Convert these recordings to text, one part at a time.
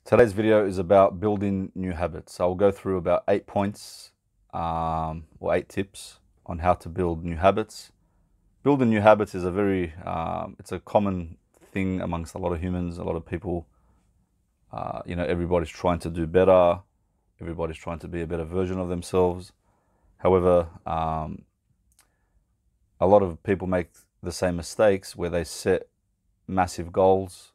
Today's video is about building new habits. I'll go through about 8 points or 8 tips on how to build new habits. Building new habits is it's a common thing amongst a lot of humans, a lot of people. Everybody's trying to do better. Everybody's trying to be a better version of themselves. However, a lot of people make the same mistakes where they set massive goals.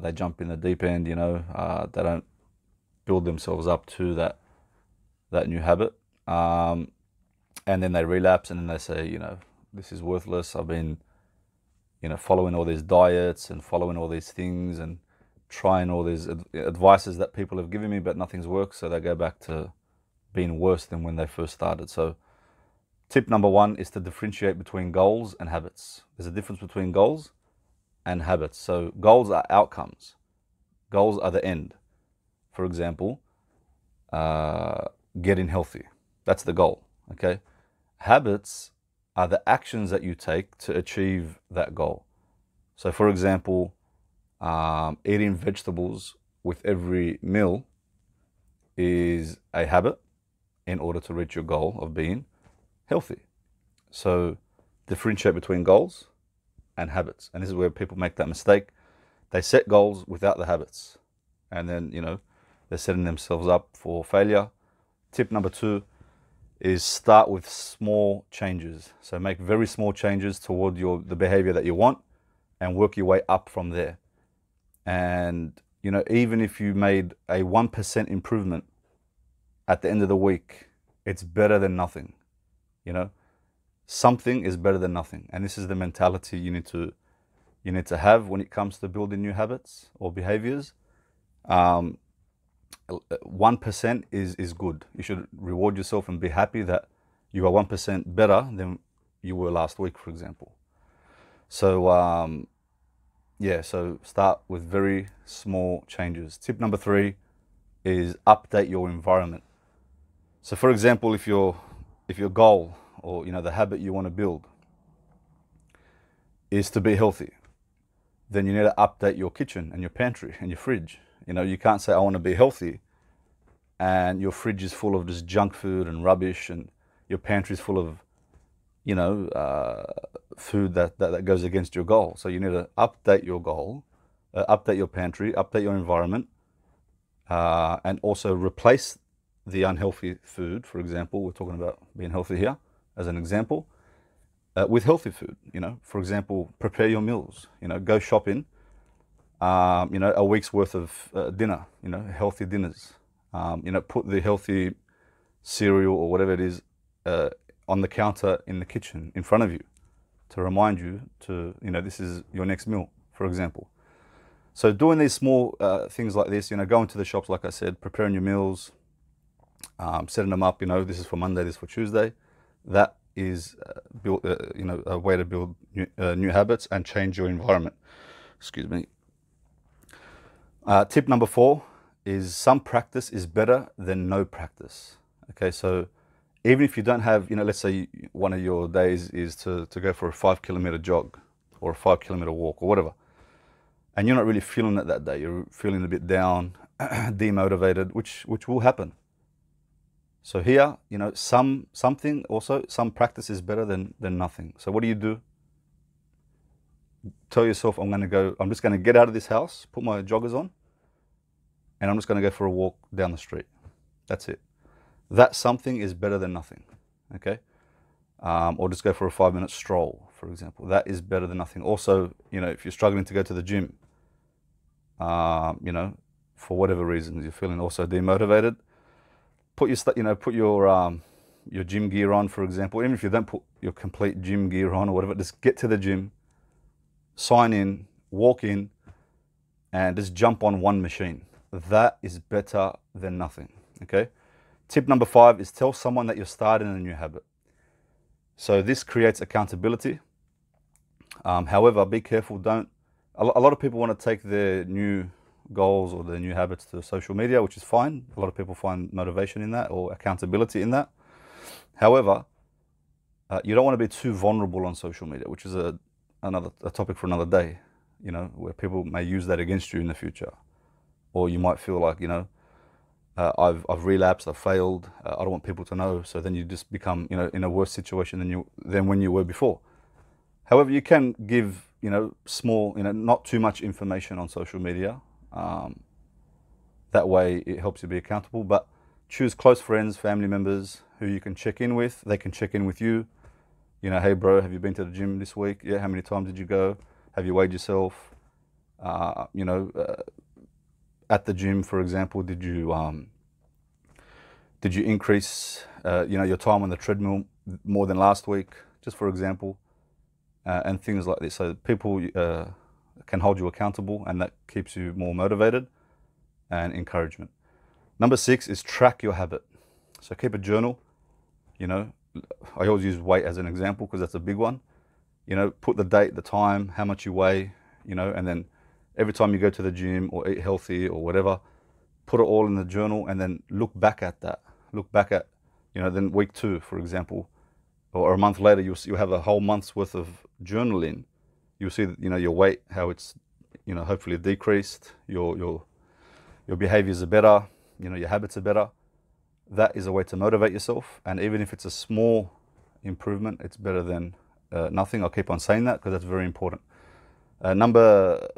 They jump in the deep end, they don't build themselves up to that new habit. And then they relapse and then they say, this is worthless. I've been, following all these diets and following all these things and trying all these advices that people have given me, but nothing's worked. So they go back to being worse than when they first started. So tip number 1 is to differentiate between goals and habits. There's a difference between goals and habits. So goals are outcomes. Goals are the end. For example, getting healthy. That's the goal. Okay. Habits are the actions that you take to achieve that goal. So for example, eating vegetables with every meal is a habit in order to reach your goal of being healthy. So differentiate between goals and habits. And this is where people make that mistake. They set goals without the habits. And then, they're setting themselves up for failure. Tip number 2 is start with small changes. So make very small changes toward the behavior that you want and work your way up from there. And, even if you made a 1% improvement at the end of the week, it's better than nothing. Something is better than nothing. And this is the mentality you need to have when it comes to building new habits or behaviors. 1% is good. You should reward yourself and be happy that you are 1% better than you were last week, for example. So, so start with very small changes. Tip number 3 is update your environment. So for example, if your goal or the habit you want to build is to be healthy, then you need to update your kitchen and your pantry and your fridge. You can't say I want to be healthy and your fridge is full of just junk food and rubbish and your pantry is full of food that goes against your goal. So you need to update your goal, update your pantry, update your environment, and also replace the unhealthy food. For example, we're talking about being healthy here as an example, with healthy food. For example, prepare your meals, go shopping, a week's worth of dinner, healthy dinners, put the healthy cereal or whatever it is on the counter in the kitchen in front of you to remind you to, this is your next meal, for example. So doing these small things like this, going to the shops, like I said, preparing your meals, setting them up, this is for Monday, this is for Tuesday. That is a way to build new habits and change your environment. Excuse me. Tip number 4 is some practice is better than no practice. Okay, so even if you don't have, let's say one of your days is to go for a 5-kilometer jog or a 5-kilometer walk or whatever, and you're not really feeling it that day, you're feeling a bit down, demotivated, which will happen. So here, some practice is better than nothing. So what do? Tell yourself, I'm just going to get out of this house, put my joggers on, and I'm just going to go for a walk down the street. That's it. That something is better than nothing, okay? Or just go for a 5-minute stroll, for example. That is better than nothing. Also, if you're struggling to go to the gym, for whatever reasons you're feeling also demotivated, put your gym gear on, for example. Even if you don't put your complete gym gear on or whatever, just get to the gym, sign in, walk in, and just jump on one machine. That is better than nothing, okay? Tip number 5 is tell someone that you're starting a new habit. So this creates accountability. However, be careful. A lot of people want to take their new goals or their new habits to social media, which is fine. A lot of people find motivation in that or accountability in that. However, you don't want to be too vulnerable on social media, which is a topic for another day, where people may use that against you in the future. or you might feel like, you know, I've relapsed, I've failed, I don't want people to know. So then you just become, you know, in a worse situation than when you were before. However, you can give, you know, small, you know, not too much information on social media. That way it helps you be accountable, but choose close friends, family members who you can check in with. They can check in with you. You know, hey bro, have you been to the gym this week? Yeah, how many times did you go? Have you weighed yourself? You know, at the gym, for example, did you increase you know, your time on the treadmill more than last week, just for example, and things like this. So people can hold you accountable, and that keeps you more motivated and encouragement. Number 6 is track your habit. So keep a journal. You know, I always use weight as an example because that's a big one. You know, put the date, the time, how much you weigh, you know, and then every time you go to the gym or eat healthy or whatever, put it all in the journal and then look back at that. Look back at, you know, then week 2, for example, or a month later, you'll have a whole month's worth of journaling. You'll see, you know, your weight, how it's, you know, hopefully decreased, your behaviors are better, you know, your habits are better. That is a way to motivate yourself. And even if it's a small improvement, it's better than nothing. I'll keep on saying that because that's very important. Number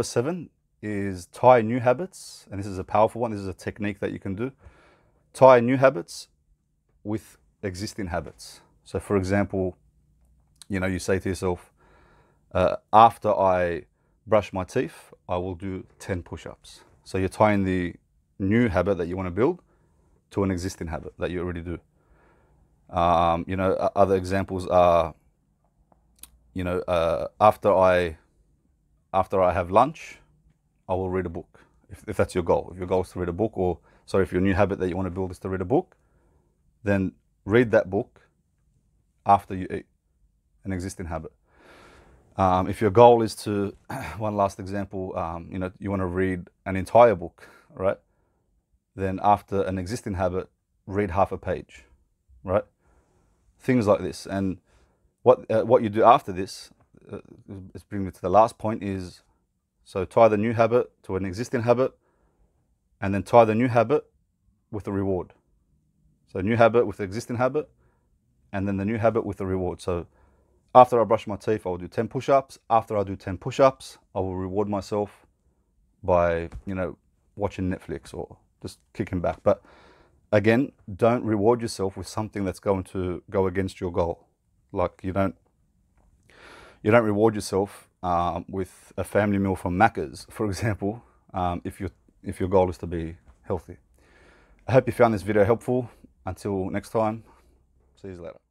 7 is tie new habits. And this is a powerful one. This is a technique that you can do. Tie new habits with existing habits. So for example, you know, you say to yourself, after I brush my teeth, I will do 10 push-ups. So you're tying the new habit that you want to build to an existing habit that you already do. You know, other examples are, you know, after I have lunch, I will read a book. If that's your goal. If your goal is to read a book, or sorry, if your new habit that you want to build is to read a book, then read that book after you eat, an existing habit. If your goal is to, one last example, you know, you want to read an entire book, right? Then after an existing habit, read half a page, right? Things like this. And what you do after this, is bring me to the last point, is so tie the new habit to an existing habit, and then tie the new habit with a reward. So new habit with the existing habit, and then the new habit with the reward. So after I brush my teeth, I will do 10 push-ups. After I do 10 push-ups, I will reward myself by, you know, watching Netflix or just kicking back. But again, don't reward yourself with something that's going to go against your goal. Like you don't reward yourself with a family meal from Macca's, for example, if your goal is to be healthy. I hope you found this video helpful. Until next time, see you later.